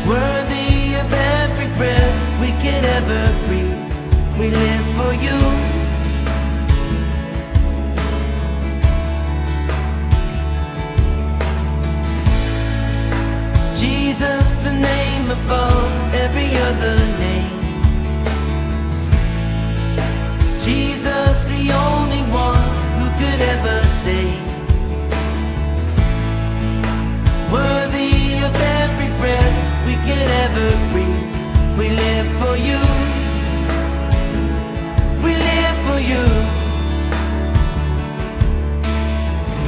worthy of every breath we could ever breathe. We live for you. Jesus, the name above every other name. Jesus, the only one who could ever save. Worthy of every breath we could ever breathe. We live for you. We live for you.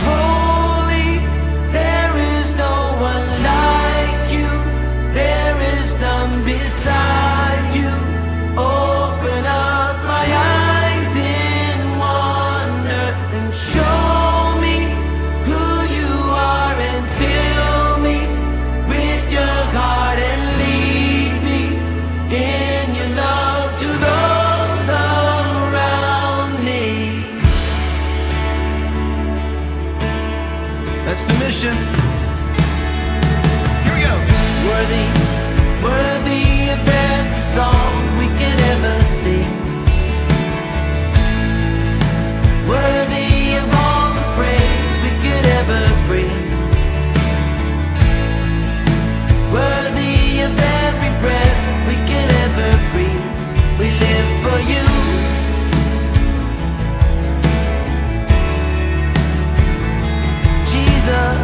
Holy, there is no one like you. There is none beside you. Open up my eyes in wonder and show me who you are, and fill me with your heart and lead me in your love to those around me. That's the mission. Here we go. Worthy, worthy of every song we could ever sing. Worthy of all the praise we could ever bring. Worthy of every breath we could ever breathe. We live for you. Jesus,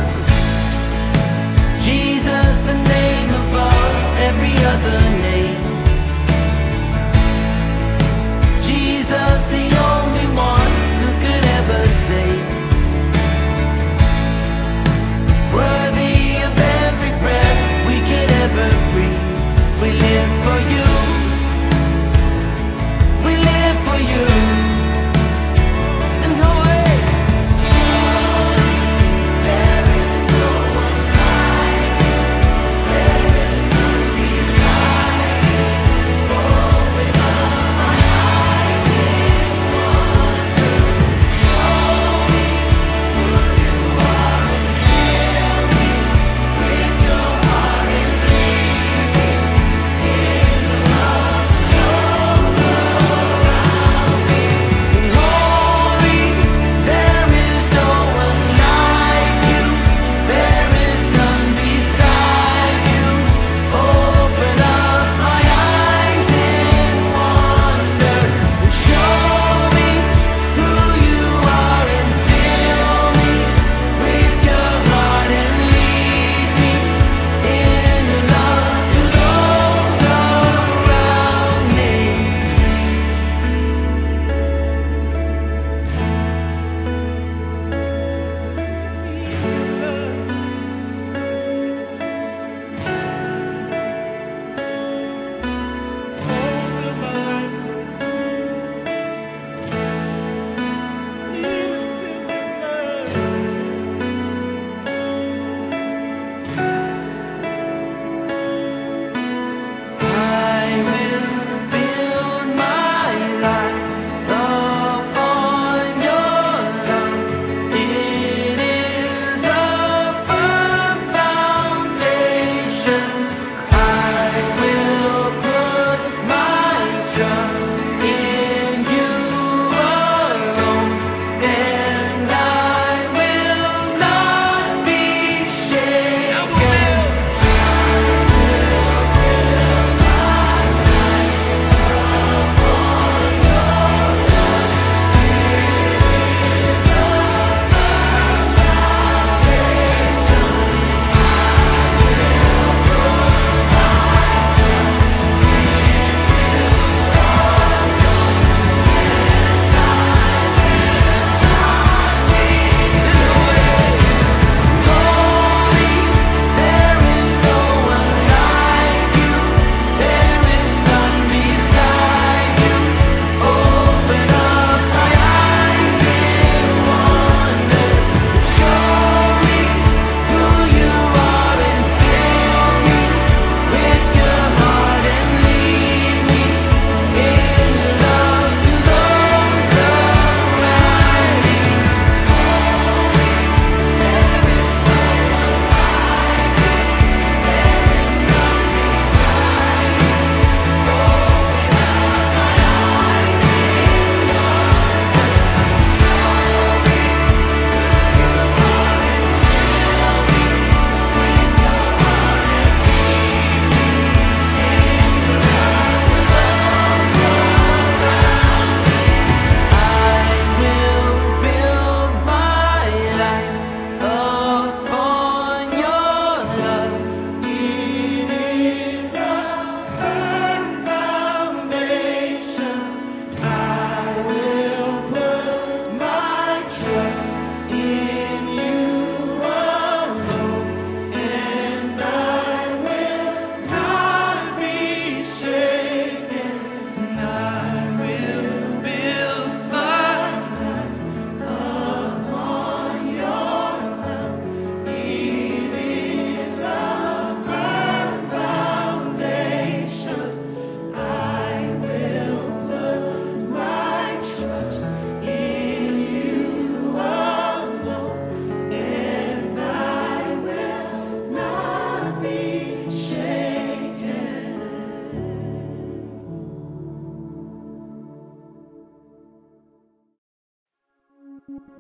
Shalom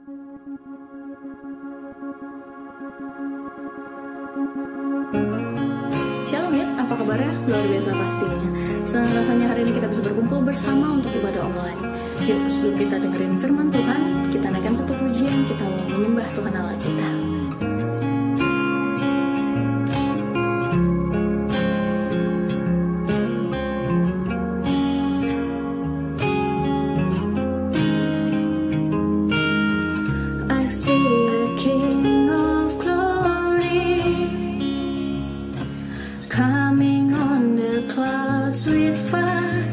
Yud, apa kabarnya? Luar biasa pastinya. Senang rasanya hari ini kita bisa berkumpul bersama untuk ibadah online. Yuk, sebelum kita dengerin firman Tuhan, kita naikkan satu pujian, kita mau menyembah Tuhan Allah kita. I see a King of glory coming on the clouds with fire.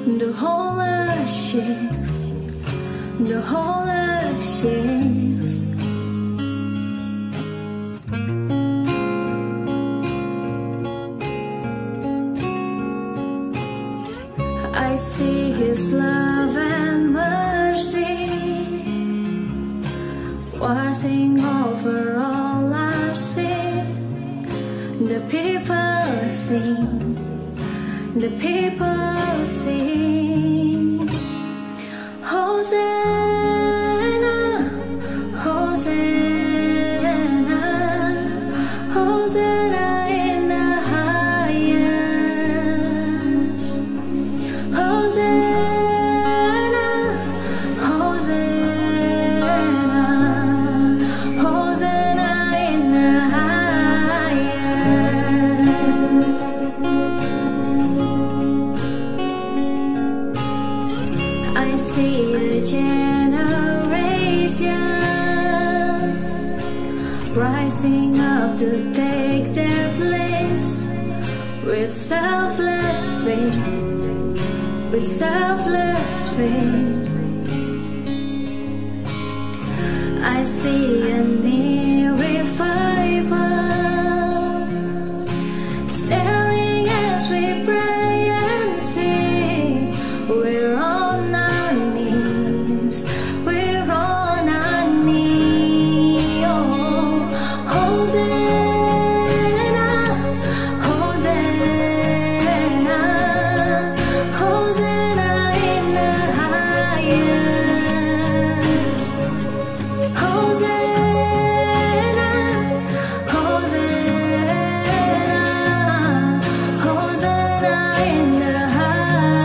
The whole earth shakes, the whole earth shakes. I see His love and mercy washing over all our sin. The people sing, the people sing. Hosanna, Hosanna, Hosanna in the highest. Hosanna, Hosanna, Hosanna in the highest. I see a generation rising up to take their place with selfless faith, with selfless faith. I see a near revival staring as we pray and sing. We're on our knees, we're on our knees. Oh, Hosanna, Hosanna, Hosanna in the highest. Hosanna, Hosanna, Hosanna in the highest.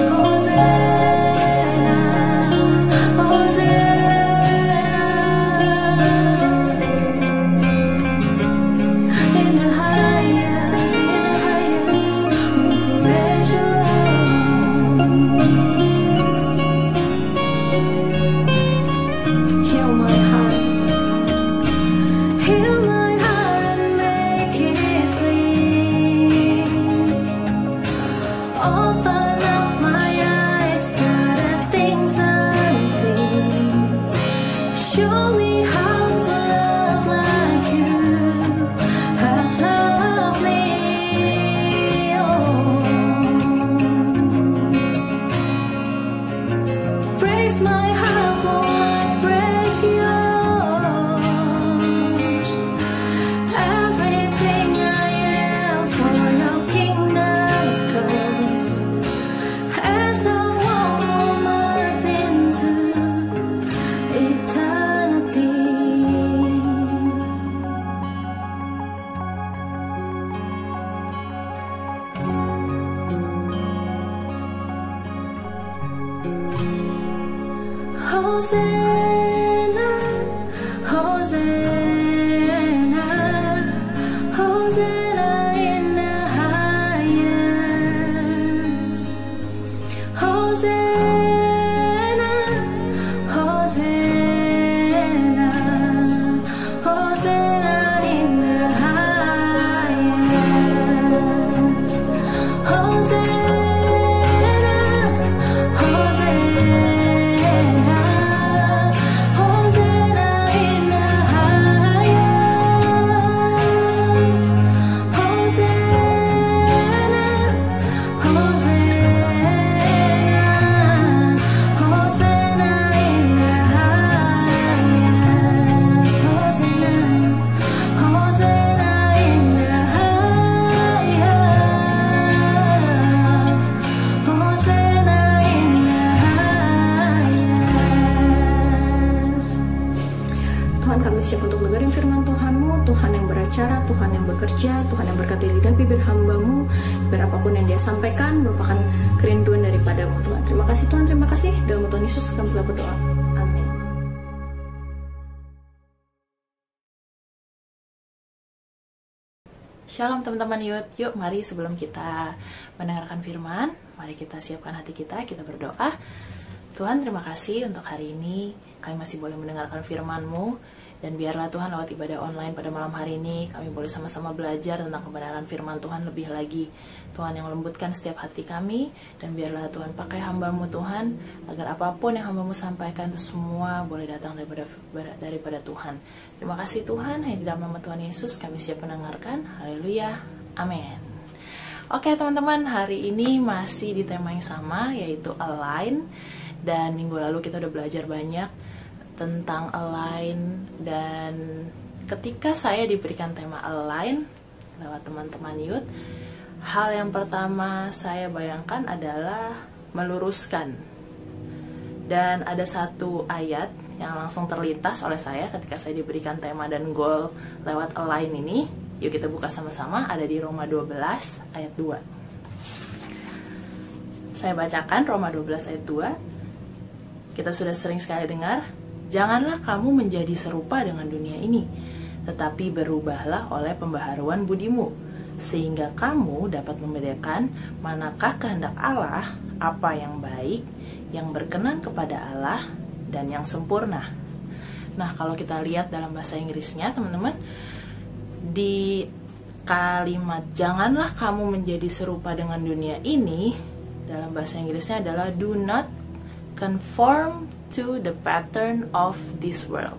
Hosanna, Hosanna in the highest, in the highest. Praise your Heal my heart, heal my heart and make it clean. Open up my eyes to the things unseen. Show me how to love like you have loved me. Oh, praise my heart for what breaks yours. Everything I am for your kingdom's cause. As I walk from earth into eternity. Hosanna, Hosanna, Hosanna in the highest. Hosanna, Hosanna, Hosanna in the highest. Hosanna, Hosanna, Tuhan yang berkati lidah bibir hamba-Mu, biar apapun yang dia sampaikan merupakan kerinduan daripada-Mu Tuhan. Terima kasih Tuhan, terima kasih. Dalam Tuhan Yesus kami telah berdoa. Amin. Shalom teman-teman Yud. Yuk mari sebelum kita mendengarkan firman, mari kita siapkan hati kita berdoa. Tuhan, terima kasih untuk hari ini kami masih boleh mendengarkan firman-Mu, dan biarlah Tuhan lewat ibadah online pada malam hari ini kami boleh sama-sama belajar tentang kebenaran firman Tuhan lebih lagi. Tuhan yang lembutkan setiap hati kami, dan biarlah Tuhan pakai hamba-Mu Tuhan, agar apapun yang hamba-Mu sampaikan itu semua boleh datang daripada Tuhan. Terima kasih Tuhan, hanya di dalam nama Tuhan Yesus kami siap mendengarkan. Haleluya, amin. Oke teman-teman, hari ini masih di tema yang sama, yaitu align. Dan minggu lalu kita udah belajar banyak tentang align, dan ketika saya diberikan tema align lewat teman-teman Youth, hal yang pertama saya bayangkan adalah meluruskan. Dan ada satu ayat yang langsung terlintas oleh saya ketika saya diberikan tema dan goal lewat align ini. Yuk kita buka sama-sama, ada di Roma 12 ayat 2. Saya bacakan Roma 12 ayat 2. Kita sudah sering sekali dengar, janganlah kamu menjadi serupa dengan dunia ini, tetapi berubahlah oleh pembaharuan budimu, sehingga kamu dapat membedakan manakah kehendak Allah, apa yang baik, yang berkenan kepada Allah, dan yang sempurna. Nah, kalau kita lihat dalam bahasa Inggrisnya, teman-teman, di kalimat janganlah kamu menjadi serupa dengan dunia ini, dalam bahasa Inggrisnya adalah do not conform to the pattern of this world.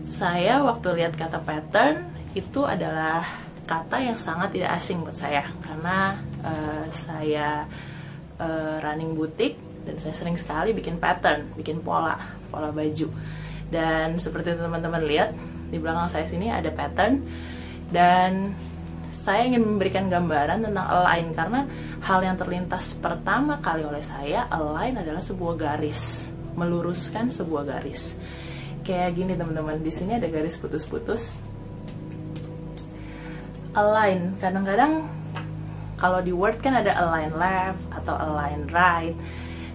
Saya waktu lihat kata pattern itu adalah kata yang sangat tidak asing buat saya, karena saya running butik dan saya sering sekali bikin pattern, bikin pola baju. Dan seperti teman-teman lihat di belakang saya sini ada pattern, dan saya ingin memberikan gambaran tentang align, karena hal yang terlintas pertama kali oleh saya, align adalah sebuah garis, meluruskan sebuah garis. Kayak gini teman-teman, di sini ada garis putus-putus. Align, kadang-kadang kalau di Word kan ada align left atau align right.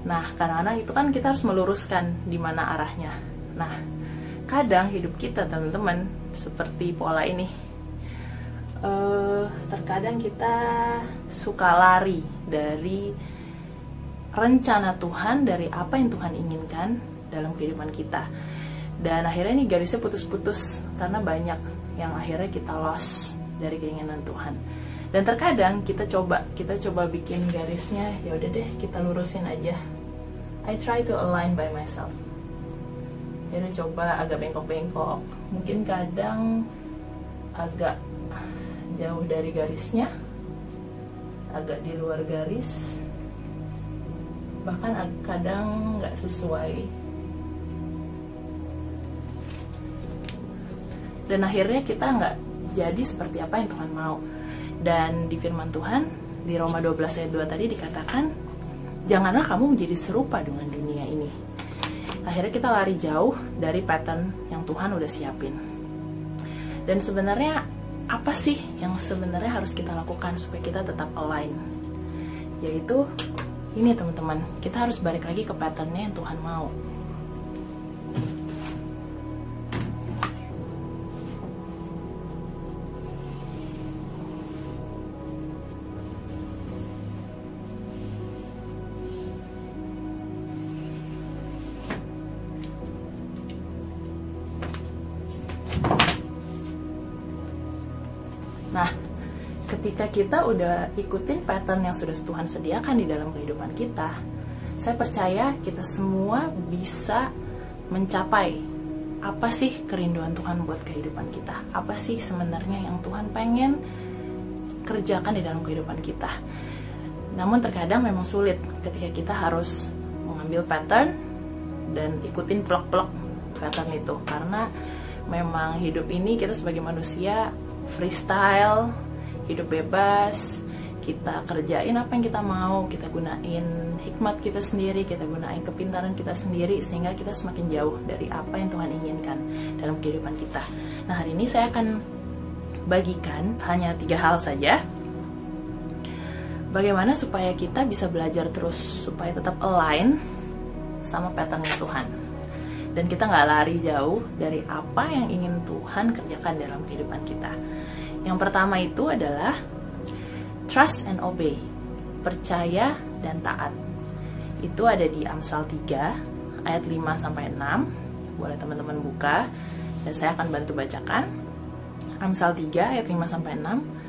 Nah, kadang-kadang itu kan kita harus meluruskan di mana arahnya. Nah, kadang hidup kita teman-teman seperti pola ini. Terkadang kita suka lari dari rencana Tuhan, dari apa yang Tuhan inginkan dalam kehidupan kita, dan akhirnya ini garisnya putus-putus karena banyak yang akhirnya kita lost dari keinginan Tuhan. Dan terkadang kita coba bikin garisnya, ya udah deh kita lurusin aja. I try to align by myself. Ya udah, coba agak bengkok-bengkok, mungkin kadang agak jauh dari garisnya, agak di luar garis, bahkan kadang nggak sesuai, dan akhirnya kita nggak jadi seperti apa yang Tuhan mau. Dan di firman Tuhan di Roma 12 ayat 2 tadi dikatakan, janganlah kamu menjadi serupa dengan dunia ini. Akhirnya kita lari jauh dari pattern yang Tuhan udah siapin. Dan sebenarnya apa sih yang sebenarnya harus kita lakukan supaya kita tetap align? Yaitu ini teman-teman, kita harus balik lagi ke patternnya yang Tuhan mau. Nah, ketika kita udah ikutin pattern yang sudah Tuhan sediakan di dalam kehidupan kita, saya percaya kita semua bisa mencapai apa sih kerinduan Tuhan buat kehidupan kita. Apa sih sebenarnya yang Tuhan pengen kerjakan di dalam kehidupan kita. Namun terkadang memang sulit ketika kita harus mengambil pattern dan ikutin plok-plok pattern itu, karena memang hidup ini kita sebagai manusia freestyle, hidup bebas, kita kerjain apa yang kita mau, kita gunain hikmat kita sendiri, kita gunain kepintaran kita sendiri, sehingga kita semakin jauh dari apa yang Tuhan inginkan dalam kehidupan kita. Nah, hari ini saya akan bagikan hanya 3 hal saja. Bagaimana supaya kita bisa belajar terus, supaya tetap align sama patternnya Tuhan. Dan kita nggak lari jauh dari apa yang ingin Tuhan kerjakan dalam kehidupan kita. Yang pertama itu adalah trust and obey, percaya dan taat. Itu ada di Amsal 3 ayat 5-6. Boleh teman-teman buka dan saya akan bantu bacakan. Amsal 3 ayat 5-6.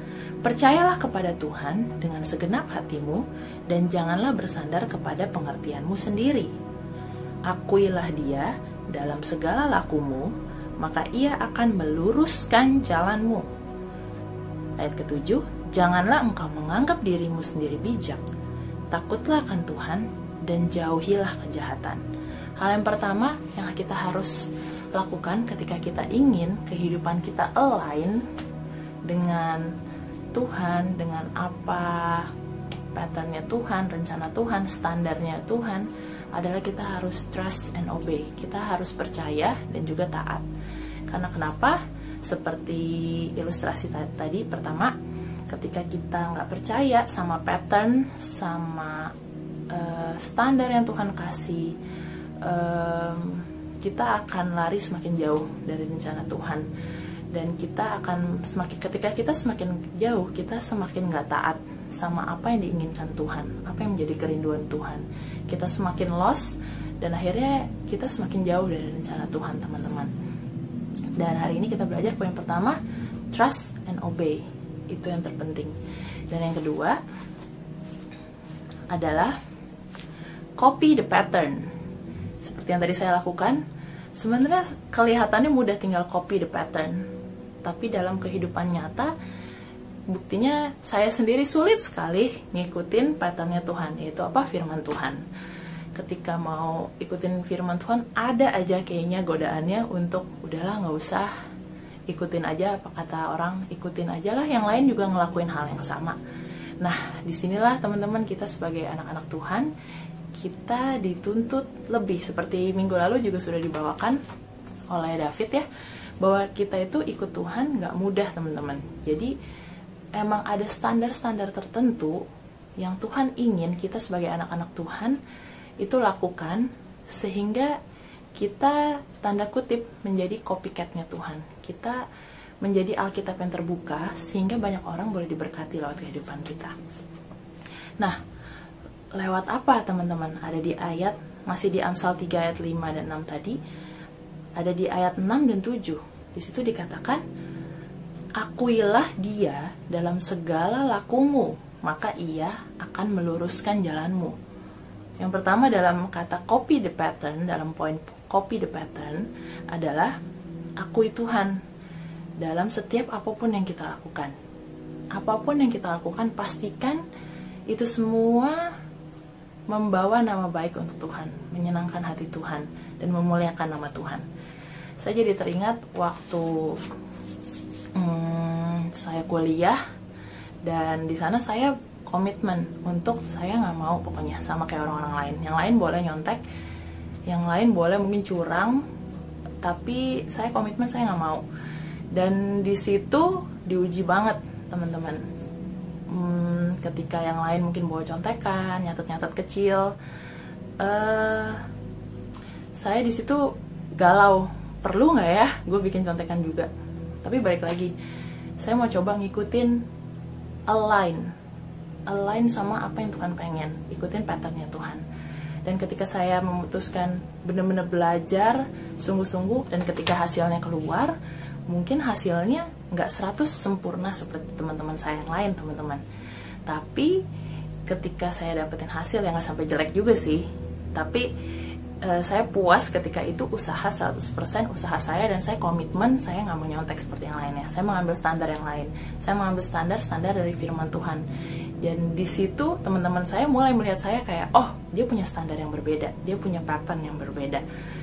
Percayalah kepada Tuhan dengan segenap hatimu dan janganlah bersandar kepada pengertianmu sendiri. Akuilah Dia dalam segala lakumu, maka Ia akan meluruskan jalanmu. Ayat ke-7, janganlah engkau menganggap dirimu sendiri bijak. Takutlah akan Tuhan dan jauhilah kejahatan. Hal yang pertama yang kita harus lakukan ketika kita ingin kehidupan kita align dengan Tuhan, dengan apa patternnya Tuhan, rencana Tuhan, standarnya Tuhan, adalah kita harus trust and obey. Kita harus percaya dan juga taat. Karena kenapa? Seperti ilustrasi tadi, pertama, ketika kita nggak percaya sama pattern, sama standar yang Tuhan kasih, kita akan lari semakin jauh dari rencana Tuhan. Dan kita akan ketika kita semakin jauh, kita semakin nggak taat sama apa yang diinginkan Tuhan, apa yang menjadi kerinduan Tuhan. Kita semakin lost dan akhirnya kita semakin jauh dari rencana Tuhan, teman-teman. Dan hari ini kita belajar poin pertama, trust and obey. Itu yang terpenting. Dan yang kedua adalah copy the pattern. Seperti yang tadi saya lakukan, sebenarnya kelihatannya mudah tinggal copy the pattern. Tapi dalam kehidupan nyata, buktinya saya sendiri sulit sekali ngikutin patternnya Tuhan, yaitu apa? Firman Tuhan. Ketika mau ikutin firman Tuhan, ada aja kayaknya godaannya untuk udahlah nggak usah, ikutin aja apa kata orang, ikutin aja lah, yang lain juga ngelakuin hal yang sama. Nah, disinilah teman-teman kita sebagai anak-anak Tuhan, kita dituntut lebih, seperti minggu lalu juga sudah dibawakan oleh David ya, bahwa kita itu ikut Tuhan nggak mudah, teman-teman. Jadi emang ada standar-standar tertentu yang Tuhan ingin kita sebagai anak-anak Tuhan itu lakukan, sehingga kita tanda kutip menjadi copycat-nya Tuhan. Kita menjadi Alkitab yang terbuka sehingga banyak orang boleh diberkati lewat kehidupan kita. Nah, lewat apa teman-teman? Ada di ayat, masih di Amsal 3 ayat 5 dan 6 tadi, ada di ayat 6 dan 7. Di situ dikatakan, akuilah Dia dalam segala lakumu, maka Ia akan meluruskan jalanmu. Yang pertama dalam kata copy the pattern, dalam poin copy the pattern adalah akui Tuhan dalam setiap apapun yang kita lakukan. Apapun yang kita lakukan, pastikan itu semua membawa nama baik untuk Tuhan, menyenangkan hati Tuhan, dan memuliakan nama Tuhan. Saya jadi teringat waktu saya kuliah, dan di sana saya komitmen untuk saya nggak mau pokoknya sama kayak orang-orang lain. Yang lain boleh nyontek, yang lain boleh mungkin curang, tapi saya komitmen saya nggak mau. Dan di situ diuji banget, teman-teman. Ketika yang lain mungkin bawa contekan, nyatet-nyatet kecil, saya di situ galau, perlu nggak ya gue bikin contekan juga? Tapi balik lagi, saya mau coba ngikutin align sama apa yang Tuhan pengen, ikutin patternnya Tuhan. Dan ketika saya memutuskan benar-benar belajar sungguh-sungguh, dan ketika hasilnya keluar, mungkin hasilnya nggak 100 sempurna seperti teman-teman saya yang lain, teman-teman. Tapi ketika saya dapetin hasil yang nggak sampai jelek juga sih, tapi saya puas ketika itu usaha 100% usaha saya, dan saya komitmen saya nggak mau nyontek seperti yang lainnya. Saya mengambil standar yang lain, saya mengambil standar dari firman Tuhan. Dan di situ teman-teman saya mulai melihat saya kayak, oh dia punya standar yang berbeda, dia punya pattern yang berbeda.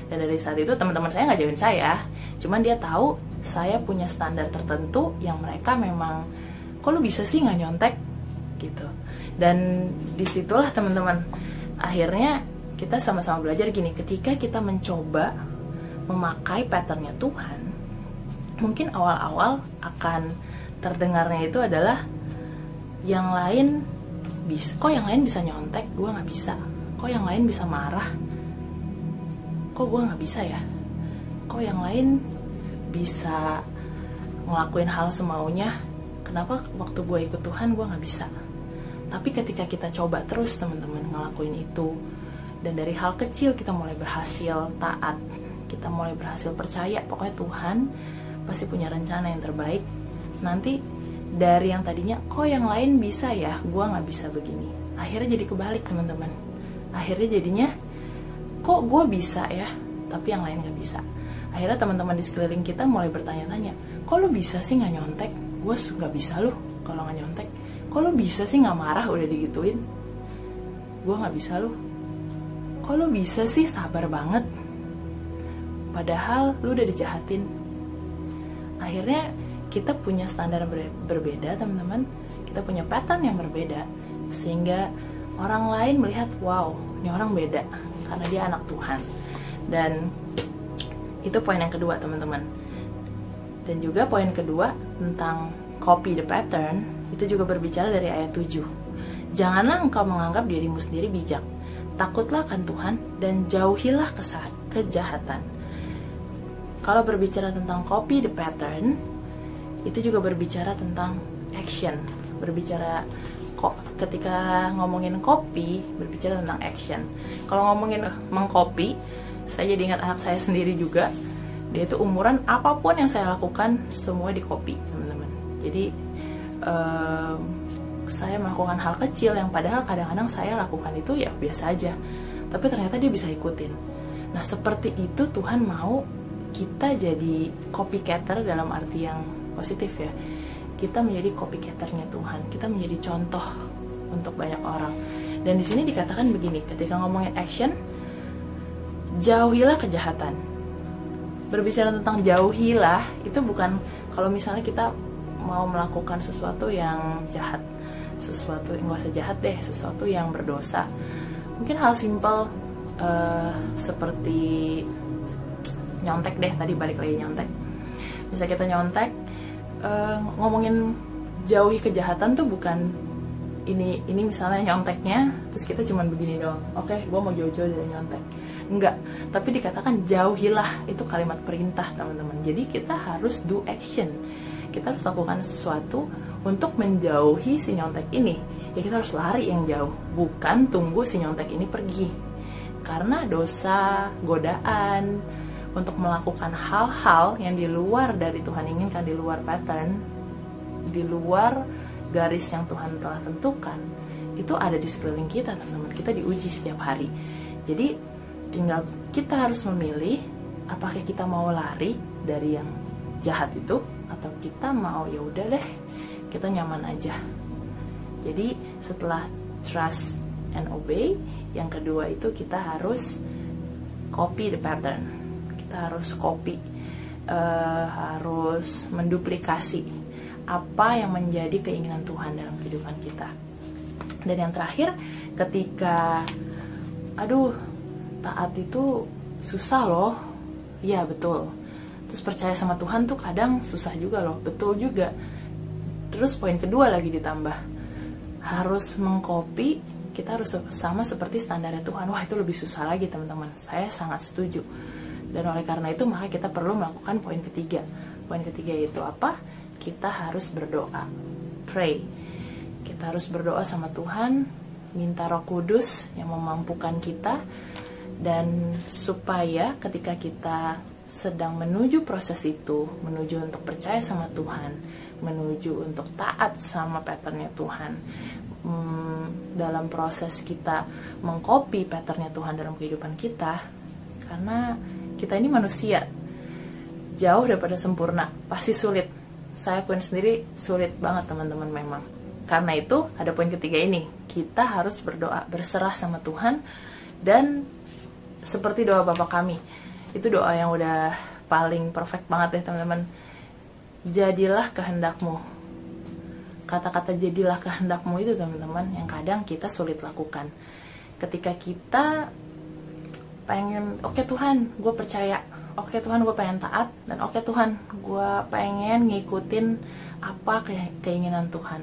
Dan dari saat itu teman-teman saya nggak jauhin saya, cuman dia tahu saya punya standar tertentu yang mereka memang, kok lu bisa sih nggak nyontek gitu. Dan disitulah teman-teman, akhirnya kita sama-sama belajar gini, ketika kita mencoba memakai patternnya Tuhan, mungkin awal-awal akan terdengarnya itu adalah yang lain bisa, kok yang lain bisa nyontek, gue nggak bisa. Kok yang lain bisa marah, kok gue nggak bisa ya. Kok yang lain bisa ngelakuin hal semaunya, kenapa waktu gue ikut Tuhan gue nggak bisa. Tapi ketika kita coba terus teman-teman ngelakuin itu, dan dari hal kecil kita mulai berhasil taat, kita mulai berhasil percaya pokoknya Tuhan pasti punya rencana yang terbaik. Nanti dari yang tadinya kok yang lain bisa ya, gue nggak bisa begini, akhirnya jadi kebalik teman-teman. Akhirnya jadinya kok gue bisa ya, tapi yang lain nggak bisa. Akhirnya teman-teman di sekeliling kita mulai bertanya-tanya, kok lu bisa sih nggak nyontek? Gue nggak bisa loh kalau nggak nyontek. Kok lu bisa sih nggak marah udah digituin? Gue nggak bisa loh. Kok lu bisa sih sabar banget? Padahal lu udah dijahatin. Akhirnya kita punya standar berbeda teman-teman. Kita punya pattern yang berbeda, sehingga orang lain melihat, wow, ini orang beda karena dia anak Tuhan. Dan itu poin yang kedua teman-teman. Dan juga poin kedua tentang copy the pattern, itu juga berbicara dari ayat 7. Janganlah engkau menganggap dirimu sendiri bijak. Takutlah akan Tuhan dan jauhilah kejahatan. Kalau berbicara tentang copy the pattern, itu juga berbicara tentang action. Berbicara ketika ngomongin copy, berbicara tentang action. Kalau ngomongin mengcopy, saya jadi ingat anak saya sendiri juga. Dia itu umuran apapun yang saya lakukan semua di copy teman-teman. Jadi saya melakukan hal kecil yang padahal kadang-kadang saya lakukan itu ya biasa aja, tapi ternyata dia bisa ikutin. Nah seperti itu Tuhan mau kita jadi copycatter dalam arti yang positif ya. Kita menjadi copycatternya Tuhan, kita menjadi contoh untuk banyak orang. Dan di sini dikatakan begini, ketika ngomongin action, jauhilah kejahatan. Berbicara tentang jauhilah, itu bukan kalau misalnya kita mau melakukan sesuatu yang jahat, sesuatu yang nggak usah jahat deh, sesuatu yang berdosa. Mungkin hal simpel seperti nyontek deh, tadi balik lagi nyontek. Bisa kita nyontek, ngomongin jauhi kejahatan tuh bukan ini misalnya nyonteknya terus kita cuman begini doang, oke, gue mau jauh-jauh dari nyontek, enggak. Tapi dikatakan jauhilah, itu kalimat perintah teman-teman. Jadi kita harus do action, kita harus lakukan sesuatu untuk menjauhi si nyontek ini. Ya kita harus lari yang jauh, bukan tunggu si nyontek ini pergi. Karena dosa, godaan untuk melakukan hal-hal yang di luar dari Tuhan inginkan, di luar pattern, di luar garis yang Tuhan telah tentukan, itu ada di sekeliling kita teman-teman. Kita diuji setiap hari. Jadi tinggal kita harus memilih apakah kita mau lari dari yang jahat itu atau kita mau ya udah deh, kita nyaman aja. Jadi setelah trust and obey, yang kedua itu kita harus copy the pattern. Kita harus copy, harus menduplikasi apa yang menjadi keinginan Tuhan dalam kehidupan kita. Dan yang terakhir, ketika taat itu susah loh. Iya betul. Terus percaya sama Tuhan tuh kadang susah juga loh. Betul juga. Terus poin kedua lagi ditambah, harus mengcopy, kita harus sama seperti standarnya Tuhan. Wah itu lebih susah lagi teman-teman. Saya sangat setuju. Dan oleh karena itu maka kita perlu melakukan poin ketiga. Poin ketiga itu apa? Kita harus berdoa, pray. Kita harus berdoa sama Tuhan, minta Roh Kudus yang memampukan kita, dan supaya ketika kita sedang menuju proses itu, menuju untuk percaya sama Tuhan, menuju untuk taat sama patternnya Tuhan, dalam proses kita mengcopy patternnya Tuhan dalam kehidupan kita, karena kita ini manusia, jauh daripada sempurna, pasti sulit. Saya akuin sendiri sulit banget teman-teman memang. Karena itu ada poin ketiga ini, kita harus berdoa, berserah sama Tuhan. Dan seperti doa Bapa kami, itu doa yang udah paling perfect banget ya teman-teman. Jadilah kehendakmu. Kata-kata jadilah kehendakmu itu teman-teman yang kadang kita sulit lakukan. Ketika kita pengen, oke Tuhan, gue percaya, oke Tuhan, gue pengen taat, dan oke Tuhan, gue pengen ngikutin apa keinginan Tuhan.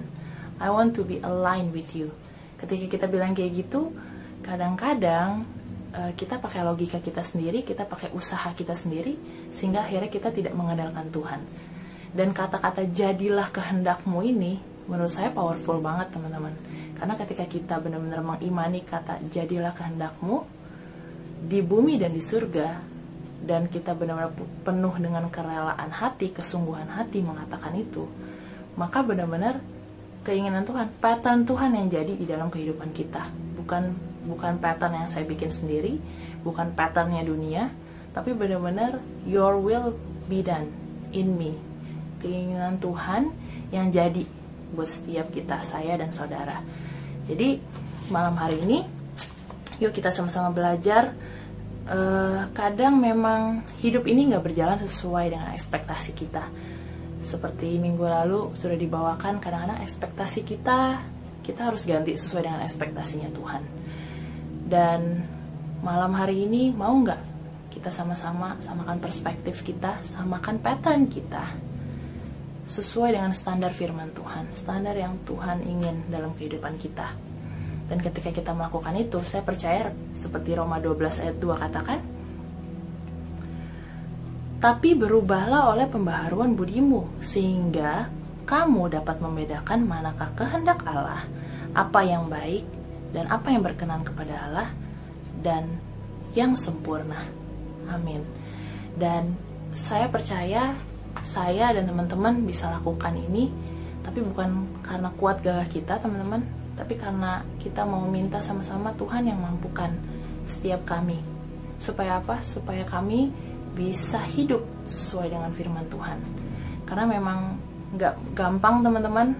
I want to be aligned with you. Ketika kita bilang kayak gitu, kadang-kadang kita pakai logika kita sendiri, kita pakai usaha kita sendiri, sehingga akhirnya kita tidak mengandalkan Tuhan. Dan kata-kata jadilah kehendakmu ini menurut saya powerful banget teman-teman. Karena ketika kita benar-benar mengimani kata jadilah kehendakmu di bumi dan di surga, dan kita benar-benar penuh dengan kerelaan hati, kesungguhan hati mengatakan itu, maka benar-benar keinginan Tuhan, pattern Tuhan yang jadi di dalam kehidupan kita. Bukan pattern yang saya bikin sendiri, bukan patternnya dunia, tapi benar-benar your will be done in me. Keinginan Tuhan yang jadi buat setiap kita, saya dan saudara. Jadi malam hari ini yuk kita sama-sama belajar. Kadang memang hidup ini gak berjalan sesuai dengan ekspektasi kita. Seperti minggu lalu sudah dibawakan, kadang-kadang ekspektasi kita harus ganti sesuai dengan ekspektasinya Tuhan. Dan malam hari ini mau gak kita sama-sama samakan perspektif kita, samakan pattern kita sesuai dengan standar firman Tuhan, standar yang Tuhan ingin dalam kehidupan kita. Dan ketika kita melakukan itu, saya percaya seperti Roma 12 ayat 2 katakan, tapi berubahlah oleh pembaharuan budimu, sehingga kamu dapat membedakan manakah kehendak Allah, apa yang baik, dan apa yang berkenan kepada Allah, dan yang sempurna. Amin. Dan saya percaya, saya dan teman-teman bisa lakukan ini, tapi bukan karena kuat gagah kita teman-teman, tapi karena kita mau minta sama-sama Tuhan yang mampukan setiap kami. Supaya apa? Supaya kami bisa hidup sesuai dengan firman Tuhan. Karena memang gak gampang teman-teman,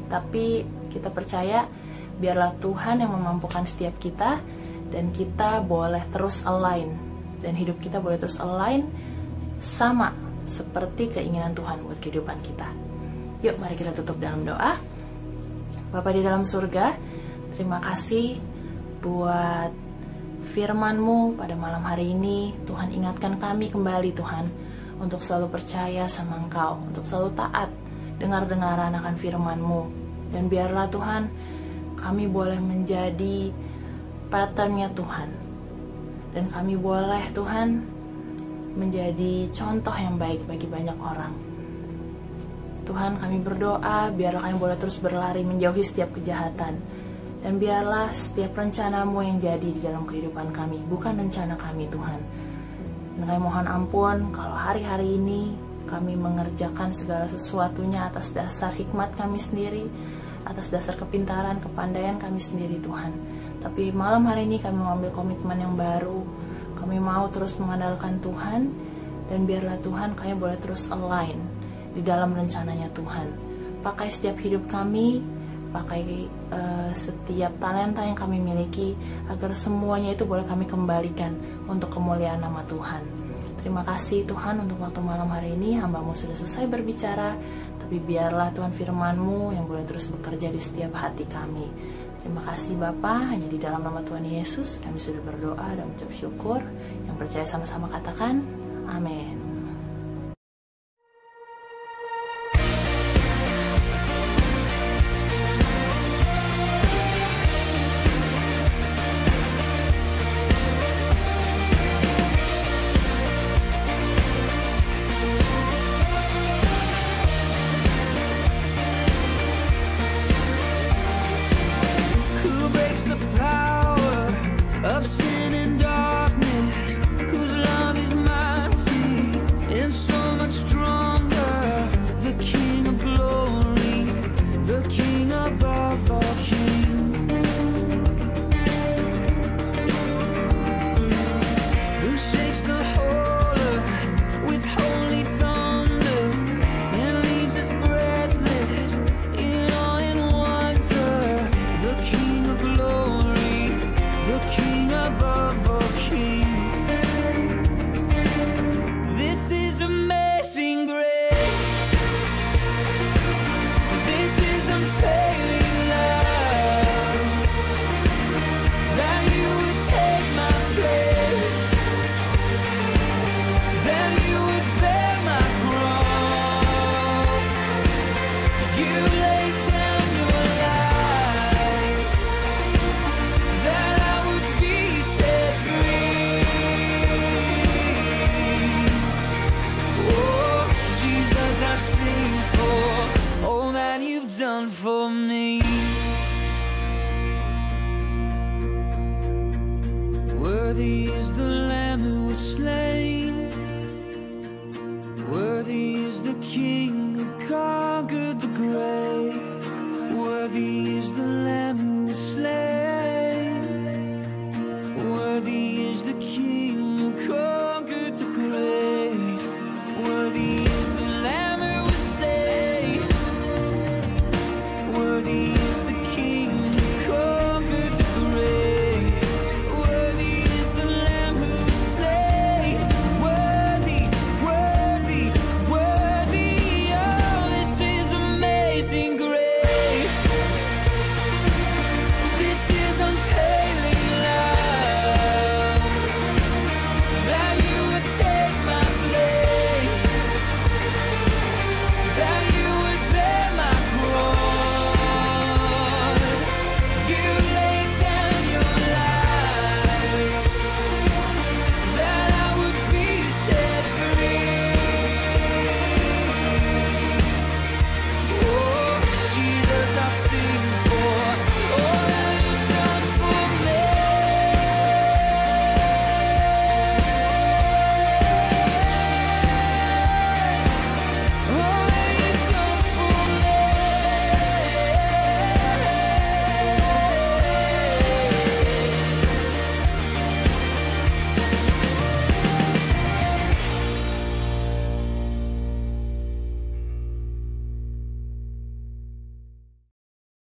tapi kita percaya biarlah Tuhan yang memampukan setiap kita, dan kita boleh terus align, dan hidup kita boleh terus align sama seperti keinginan Tuhan buat kehidupan kita. Yuk mari kita tutup dalam doa. Bapa di dalam surga, terima kasih buat firman-Mu pada malam hari ini. Tuhan, ingatkan kami kembali Tuhan, untuk selalu percaya sama Engkau, untuk selalu taat, dengar-dengaran akan firman-Mu. Dan biarlah Tuhan, kami boleh menjadi pattern-Nya Tuhan. Dan kami boleh Tuhan menjadi contoh yang baik bagi banyak orang. Tuhan, kami berdoa biarlah kami boleh terus berlari menjauhi setiap kejahatan, dan biarlah setiap rencana-Mu yang jadi di dalam kehidupan kami, bukan rencana kami Tuhan. Dan kami mohon ampun kalau hari-hari ini kami mengerjakan segala sesuatunya atas dasar hikmat kami sendiri, atas dasar kepintaran, kepandaian kami sendiri Tuhan. Tapi malam hari ini kami mengambil komitmen yang baru. Kami mau terus mengandalkan Tuhan, dan biarlah Tuhan kami boleh terus align di dalam rencananya Tuhan. Pakai setiap hidup kami, pakai setiap talenta yang kami miliki, agar semuanya itu boleh kami kembalikan untuk kemuliaan nama Tuhan. Terima kasih Tuhan untuk waktu malam hari ini. Hamba-Mu sudah selesai berbicara, tapi biarlah Tuhan firman-Mu yang boleh terus bekerja di setiap hati kami. Terima kasih Bapa, hanya di dalam nama Tuhan Yesus kami sudah berdoa dan mengucap syukur. Yang percaya sama-sama katakan amin. Of sin and darkness, whose love is mighty. Worthy is the Lamb who was slain.